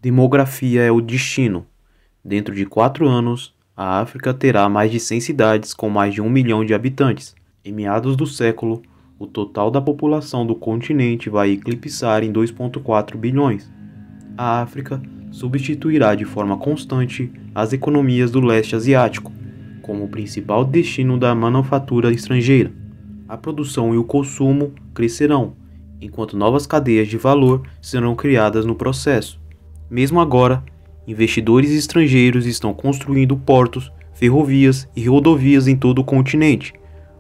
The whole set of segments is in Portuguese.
Demografia é o destino. Dentro de 4 anos, a África terá mais de 100 cidades com mais de 1 milhão de habitantes. Em meados do século, o total da população do continente vai eclipsar em 2,4 bilhões. A África substituirá de forma constante as economias do leste asiático, como o principal destino da manufatura estrangeira. A produção e o consumo crescerão, enquanto novas cadeias de valor serão criadas no processo. Mesmo agora, investidores estrangeiros estão construindo portos, ferrovias e rodovias em todo o continente.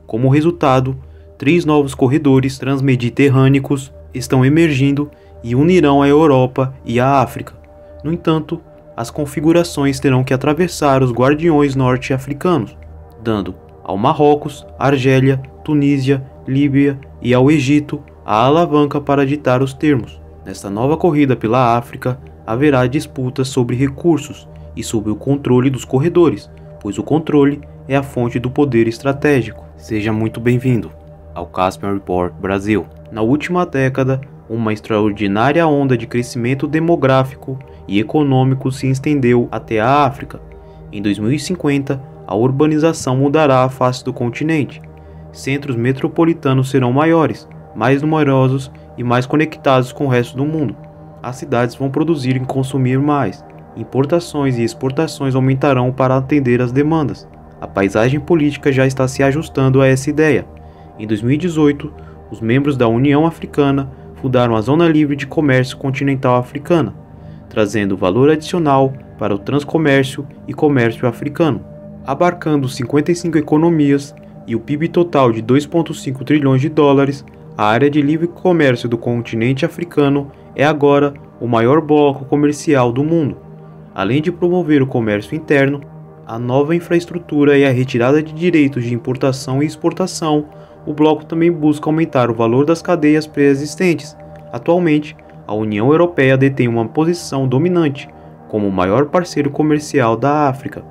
Como resultado, 3 novos corredores transmediterrâneos estão emergindo e unirão a Europa e a África. No entanto, as configurações terão que atravessar os guardiões norte-africanos, dando ao Marrocos, Argélia, Tunísia, Líbia e ao Egito a alavanca para ditar os termos. Nesta nova corrida pela África, haverá disputas sobre recursos e sobre o controle dos corredores, pois o controle é a fonte do poder estratégico. Seja muito bem-vindo ao Caspian Report Brasil. Na última década, uma extraordinária onda de crescimento demográfico e econômico se estendeu até a África. Em 2050, a urbanização mudará a face do continente. Centros metropolitanos serão maiores, mais numerosos e mais conectados com o resto do mundo. As cidades vão produzir e consumir mais. Importações e exportações aumentarão para atender às demandas. A paisagem política já está se ajustando a essa ideia. Em 2018, os membros da União Africana fundaram a Zona Livre de Comércio Continental Africana, trazendo valor adicional para o transcomércio e comércio africano. Abarcando 55 economias e o PIB total de 2,5 trilhões de dólares, a área de livre comércio do continente africano é agora o maior bloco comercial do mundo. Além de promover o comércio interno, a nova infraestrutura e a retirada de direitos de importação e exportação, o bloco também busca aumentar o valor das cadeias pré-existentes. Atualmente, a União Europeia detém uma posição dominante como o maior parceiro comercial da África.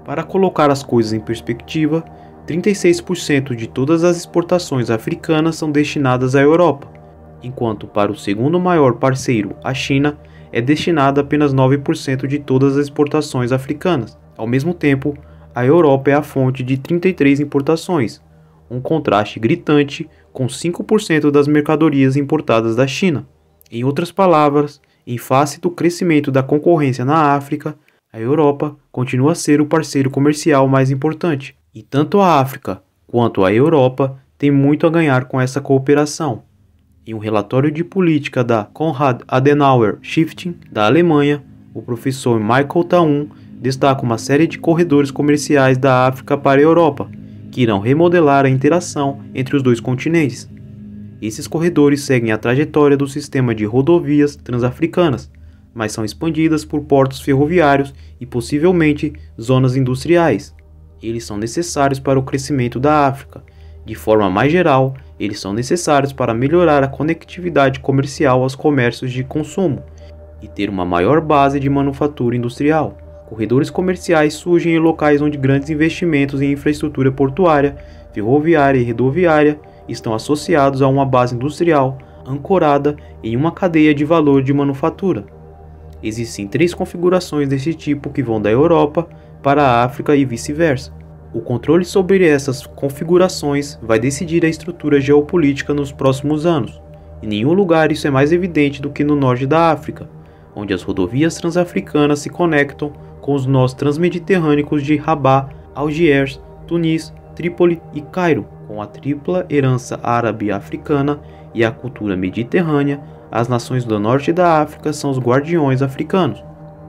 Para colocar as coisas em perspectiva, 36% de todas as exportações africanas são destinadas à Europa, enquanto para o segundo maior parceiro, a China, é destinada apenas 9% de todas as exportações africanas. Ao mesmo tempo, a Europa é a fonte de 33 importações, um contraste gritante com 5% das mercadorias importadas da China. Em outras palavras, em face do crescimento da concorrência na África, a Europa continua a ser o parceiro comercial mais importante. E tanto a África quanto a Europa têm muito a ganhar com essa cooperação. Em um relatório de política da Konrad Adenauer Stiftung da Alemanha, o professor Michael Taun destaca uma série de corredores comerciais da África para a Europa, que irão remodelar a interação entre os dois continentes. Esses corredores seguem a trajetória do sistema de rodovias transafricanas, mas são expandidas por portos ferroviários e possivelmente zonas industriais. Eles são necessários para o crescimento da África. De forma mais geral, eles são necessários para melhorar a conectividade comercial aos comércios de consumo e ter uma maior base de manufatura industrial. Corredores comerciais surgem em locais onde grandes investimentos em infraestrutura portuária, ferroviária e rodoviária estão associados a uma base industrial ancorada em uma cadeia de valor de manufatura. Existem 3 configurações desse tipo que vão da Europa para a África e vice-versa. O controle sobre essas configurações vai decidir a estrutura geopolítica nos próximos anos. Em nenhum lugar isso é mais evidente do que no norte da África, onde as rodovias transafricanas se conectam com os nós transmediterrâneos de Rabat, Algiers, Tunis, Trípoli e Cairo. Com a tripla herança árabe-africana e a cultura mediterrânea, as nações do norte da África são os guardiões africanos.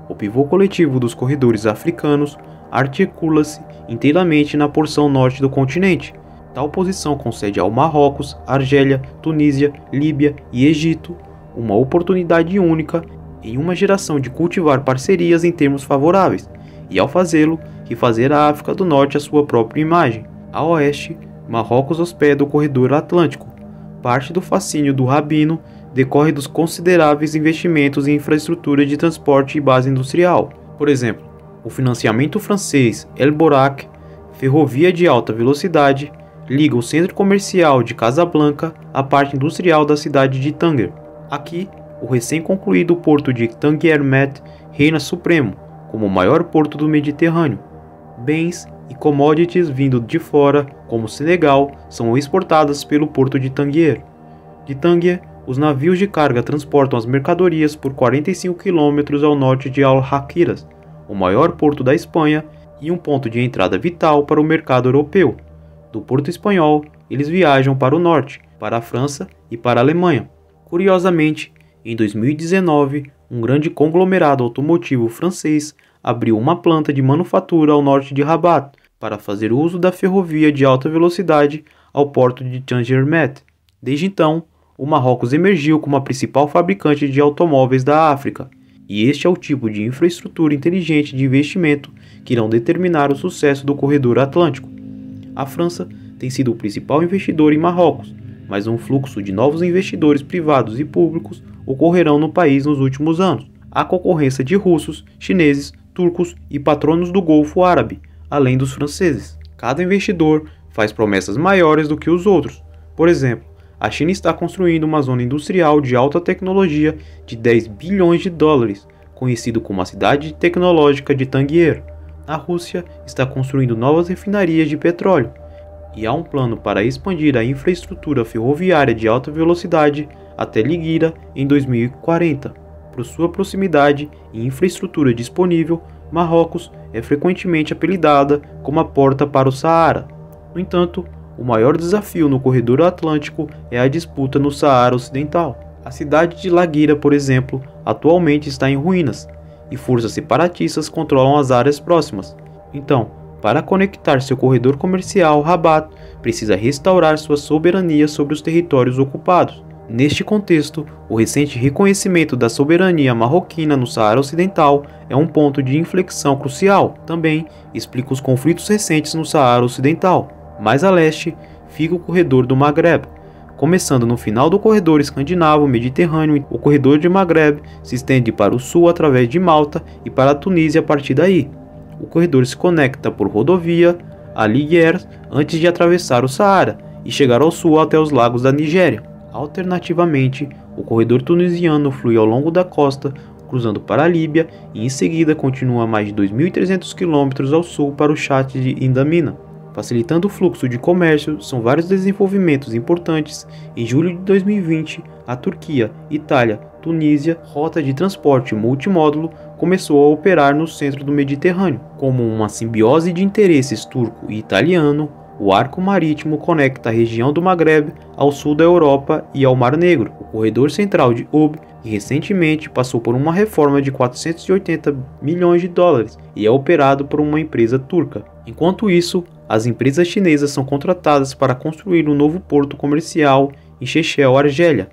O pivô coletivo dos corredores africanos articula-se inteiramente na porção norte do continente. Tal posição concede ao Marrocos, Argélia, Tunísia, Líbia e Egito uma oportunidade única em uma geração de cultivar parcerias em termos favoráveis, e ao fazê-lo, refazer a África do Norte à sua própria imagem. A oeste, Marrocos hospeda o corredor atlântico. Parte do fascínio do Rabino decorre dos consideráveis investimentos em infraestrutura de transporte e base industrial. Por exemplo, o financiamento francês El Borac, ferrovia de alta velocidade, liga o centro comercial de Casablanca à parte industrial da cidade de Tanger. Aqui, o recém-concluído porto de Tangier Met reina supremo, como o maior porto do Mediterrâneo. Bens e commodities vindo de fora, como Senegal, são exportadas pelo porto de Tangier. De Tangier, os navios de carga transportam as mercadorias por 45 km ao norte de Algeciras, o maior porto da Espanha e um ponto de entrada vital para o mercado europeu. Do porto espanhol, eles viajam para o norte, para a França e para a Alemanha. Curiosamente, em 2019, um grande conglomerado automotivo francês abriu uma planta de manufatura ao norte de Rabat para fazer uso da ferrovia de alta velocidade ao porto de Tanger Met. Desde então, o Marrocos emergiu como a principal fabricante de automóveis da África, e este é o tipo de infraestrutura inteligente de investimento que irão determinar o sucesso do corredor atlântico. A França tem sido o principal investidor em Marrocos, mas um fluxo de novos investidores privados e públicos ocorrerão no país nos últimos anos, à concorrência de russos, chineses, turcos e patronos do Golfo Árabe, além dos franceses. Cada investidor faz promessas maiores do que os outros. Por exemplo, a China está construindo uma zona industrial de alta tecnologia de 10 bilhões de dólares, conhecido como a cidade tecnológica de Tangier. A Rússia está construindo novas refinarias de petróleo, e há um plano para expandir a infraestrutura ferroviária de alta velocidade até Liguira em 2040. Por sua proximidade e infraestrutura disponível, Marrocos é frequentemente apelidada como a porta para o Saara. No entanto, o maior desafio no corredor atlântico é a disputa no Saara Ocidental. A cidade de Laguira, por exemplo, atualmente está em ruínas, e forças separatistas controlam as áreas próximas. Então, para conectar seu corredor comercial, Rabat precisa restaurar sua soberania sobre os territórios ocupados. Neste contexto, o recente reconhecimento da soberania marroquina no Saara Ocidental é um ponto de inflexão crucial. Também explica os conflitos recentes no Saara Ocidental. Mais a leste, fica o corredor do Maghreb. Começando no final do corredor escandinavo-mediterrâneo, o corredor de Maghreb se estende para o sul através de Malta e para a Tunísia a partir daí. O corredor se conecta por rodovia a Ligier antes de atravessar o Saara e chegar ao sul até os lagos da Nigéria. Alternativamente, o corredor tunisiano flui ao longo da costa, cruzando para a Líbia e em seguida continua mais de 2.300 km ao sul para o Chat de Indamina. Facilitando o fluxo de comércio, são vários desenvolvimentos importantes. Em julho de 2020, a Turquia, Itália, Tunísia, rota de transporte multimódulo começou a operar no centro do Mediterrâneo. Como uma simbiose de interesses turco e italiano, o arco marítimo conecta a região do Maghreb ao sul da Europa e ao Mar Negro. O corredor central de Ob, que recentemente passou por uma reforma de 480 milhões de dólares e é operado por uma empresa turca. Enquanto isso, as empresas chinesas são contratadas para construir um novo porto comercial em Chechel, Argélia.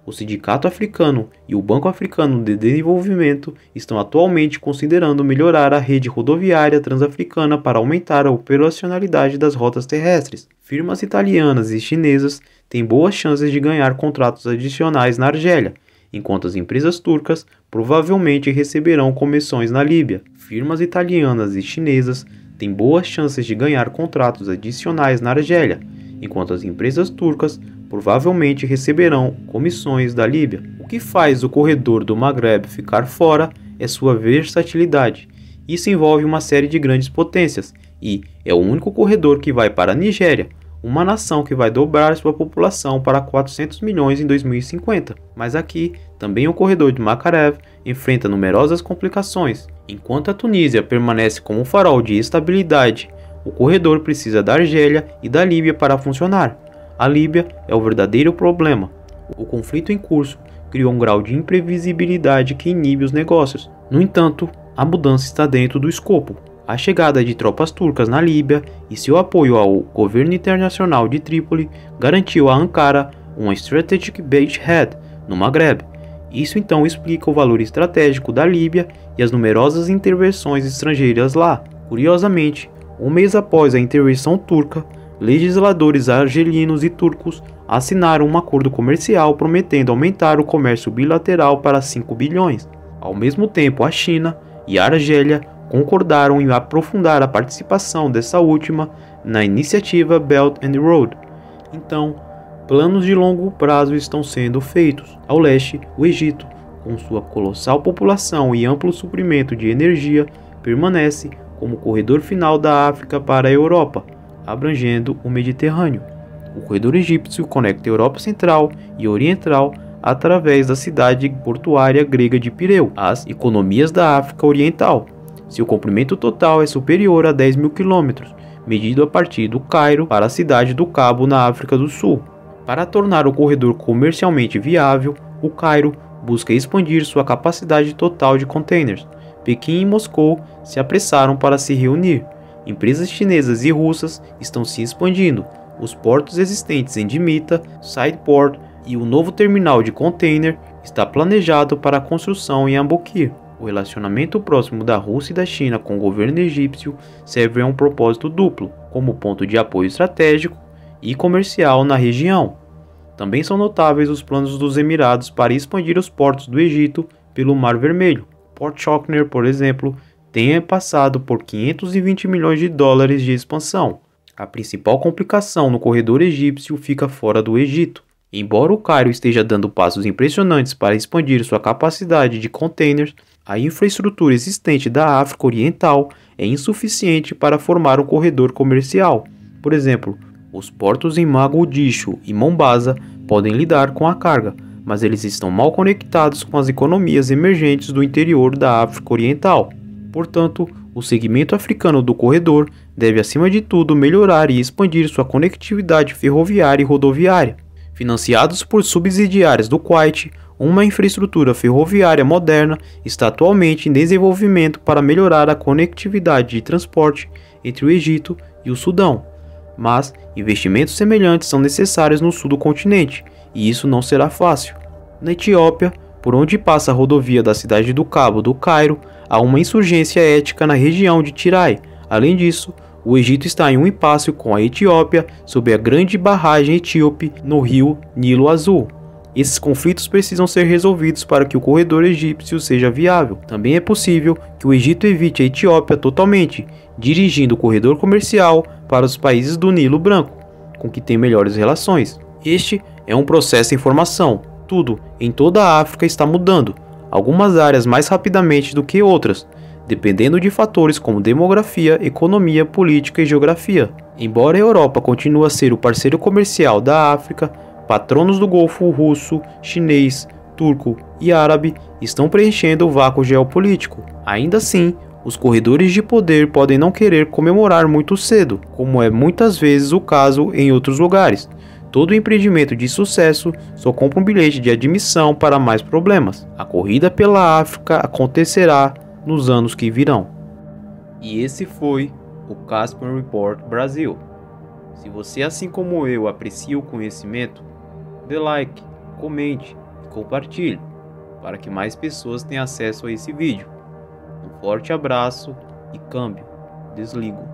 O Sindicato Africano e o Banco Africano de Desenvolvimento estão atualmente considerando melhorar a rede rodoviária transafricana para aumentar a operacionalidade das rotas terrestres. Firmas italianas e chinesas têm boas chances de ganhar contratos adicionais na Argélia, enquanto as empresas turcas provavelmente receberão comissões na Líbia. Firmas italianas e chinesas têm boas chances de ganhar contratos adicionais na Argélia, enquanto as empresas turcas provavelmente receberão comissões da Líbia. O que faz o corredor do Maghreb ficar fora é sua versatilidade. Isso envolve uma série de grandes potências e é o único corredor que vai para a Nigéria, uma nação que vai dobrar sua população para 400 milhões em 2050. Mas aqui, também o corredor de Maghreb enfrenta numerosas complicações. Enquanto a Tunísia permanece como um farol de estabilidade, o corredor precisa da Argélia e da Líbia para funcionar. A Líbia é o verdadeiro problema. O conflito em curso criou um grau de imprevisibilidade que inibe os negócios. No entanto, a mudança está dentro do escopo. A chegada de tropas turcas na Líbia e seu apoio ao governo internacional de Trípoli garantiu a Ankara uma strategic beachhead no Maghreb. Isso então explica o valor estratégico da Líbia e as numerosas intervenções estrangeiras lá. Curiosamente, um mês após a intervenção turca, legisladores argelinos e turcos assinaram um acordo comercial prometendo aumentar o comércio bilateral para 5 bilhões. Ao mesmo tempo, a China e a Argélia concordaram em aprofundar a participação dessa última na iniciativa Belt and Road. Então, planos de longo prazo estão sendo feitos. Ao leste, o Egito com sua colossal população e amplo suprimento de energia, permanece como o corredor final da África para a Europa, abrangendo o Mediterrâneo. O corredor egípcio conecta a Europa Central e Oriental através da cidade portuária grega de Pireu, às economias da África Oriental. Seu comprimento total é superior a 10.000 quilômetros, medido a partir do Cairo para a cidade do Cabo, na África do Sul. Para tornar o corredor comercialmente viável, o Cairo busca expandir sua capacidade total de containers. Pequim e Moscou se apressaram para se reunir. Empresas chinesas e russas estão se expandindo. Os portos existentes em Dmitar, Sideport e o novo terminal de container está planejado para a construção em Abukir. O relacionamento próximo da Rússia e da China com o governo egípcio serve a um propósito duplo, como ponto de apoio estratégico e comercial na região. Também são notáveis os planos dos Emirados para expandir os portos do Egito pelo Mar Vermelho. Port Schockner, por exemplo, tem passado por 520 milhões de dólares de expansão. A principal complicação no corredor egípcio fica fora do Egito. Embora o Cairo esteja dando passos impressionantes para expandir sua capacidade de containers, a infraestrutura existente da África Oriental é insuficiente para formar um corredor comercial. Por exemplo, os portos em Mogadishu e Mombasa podem lidar com a carga, mas eles estão mal conectados com as economias emergentes do interior da África Oriental. Portanto, o segmento africano do corredor deve, acima de tudo, melhorar e expandir sua conectividade ferroviária e rodoviária. Financiados por subsidiárias do Kuwait, uma infraestrutura ferroviária moderna está atualmente em desenvolvimento para melhorar a conectividade de transporte entre o Egito e o Sudão. Mas investimentos semelhantes são necessários no sul do continente, e isso não será fácil. Na Etiópia, por onde passa a rodovia da cidade do Cabo do Cairo, há uma insurgência étnica na região de Tigray. Além disso, o Egito está em um impasse com a Etiópia sobre a grande barragem etíope no rio Nilo Azul. Esses conflitos precisam ser resolvidos para que o corredor egípcio seja viável. Também é possível que o Egito evite a Etiópia totalmente, dirigindo o corredor comercial para os países do Nilo Branco, com que tem melhores relações. Este é um processo em formação. Tudo em toda a África está mudando, algumas áreas mais rapidamente do que outras, dependendo de fatores como demografia, economia, política e geografia. Embora a Europa continue a ser o parceiro comercial da África, patronos do Golfo russo, chinês, turco e árabe estão preenchendo o vácuo geopolítico. Ainda assim, os corredores de poder podem não querer comemorar muito cedo, como é muitas vezes o caso em outros lugares. Todo empreendimento de sucesso só compra um bilhete de admissão para mais problemas. A corrida pela África acontecerá nos anos que virão. E esse foi o Caspian Report Brasil. Se você, assim como eu, aprecia o conhecimento, dê like, comente e compartilhe para que mais pessoas tenham acesso a esse vídeo. Um forte abraço e câmbio. Desligo.